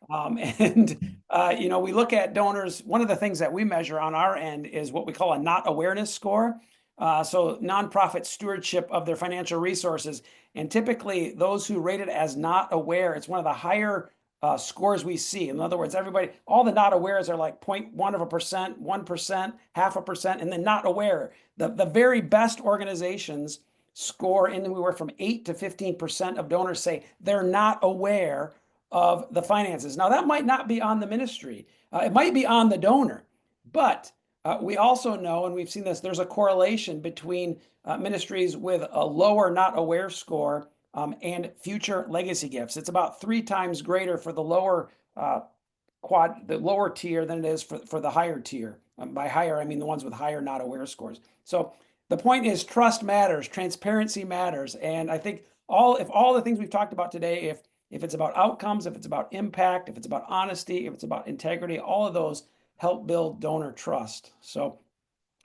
We look at donors. One of the things that we measure on our end is what we call a not awareness score. So nonprofit stewardship of their financial resources. And typically those who rate it as not aware, it's one of the higher scores we see. In other words, all the not awares are like 0.1%, 1%, 0.5%, and then not aware. The very best organizations score anywhere from 8 to 15% of donors say they're not aware of the finances. Now, that might not be on the ministry. It might be on the donor, but we also know, and we've seen this, there's a correlation between ministries with a lower not aware score and future legacy gifts. It's about 3 times greater for the lower the lower tier than it is for the higher tier. By higher, I mean the ones with higher not aware scores. So the point is trust matters, transparency matters. And I think if all the things we've talked about today, if it's about outcomes, if it's about impact, if it's about honesty, if it's about integrity, all of those help build donor trust. So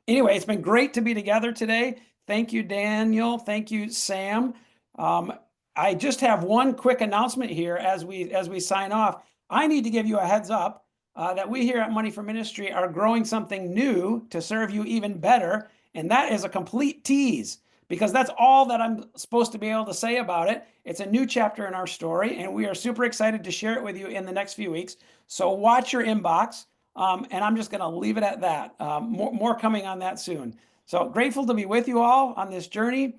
anyway, it's been great to be together today. Thank you, Daniel. Thank you, Sam. I just have one quick announcement here as we sign off. I need to give you a heads up that we here at Money for Ministry are growing something new to serve you even better, and that is a complete tease, because that's all that I'm supposed to be able to say about it. It's a new chapter in our story, and we are super excited to share it with you in the next few weeks. So watch your inbox. And I'm just going to leave it at that. More coming on that soon. So grateful to be with you all on this journey.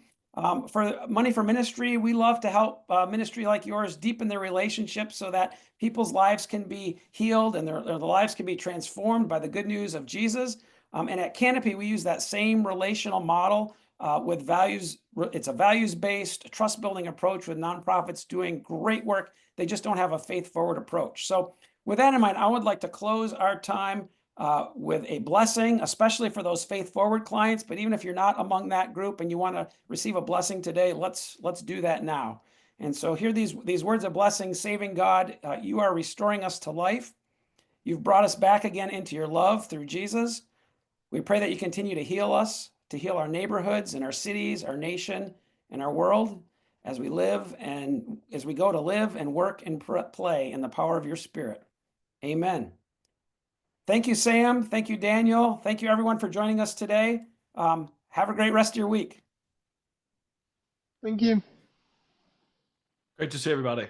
For Money for Ministry, we love to help ministry like yours deepen their relationships so that people's lives can be healed and their lives can be transformed by the good news of Jesus. And at Canopy, we use that same relational model with values. It's a values-based, trust-building approach with nonprofits doing great work. They just don't have a faith-forward approach. So with that in mind, I would like to close our time with a blessing, especially for those faith-forward clients. But even if you're not among that group and you want to receive a blessing today, let's do that now. And so hear these words of blessing. Saving God, you are restoring us to life. You've brought us back again into your love through Jesus. We pray that you continue to heal us, to heal our neighborhoods and our cities, our nation, and our world as we live and as we go to live and work and play in the power of your Spirit. Amen. Thank you, Sam. Thank you, Daniel. Thank you, everyone, for joining us today. Have a great rest of your week. Thank you. Great to see everybody.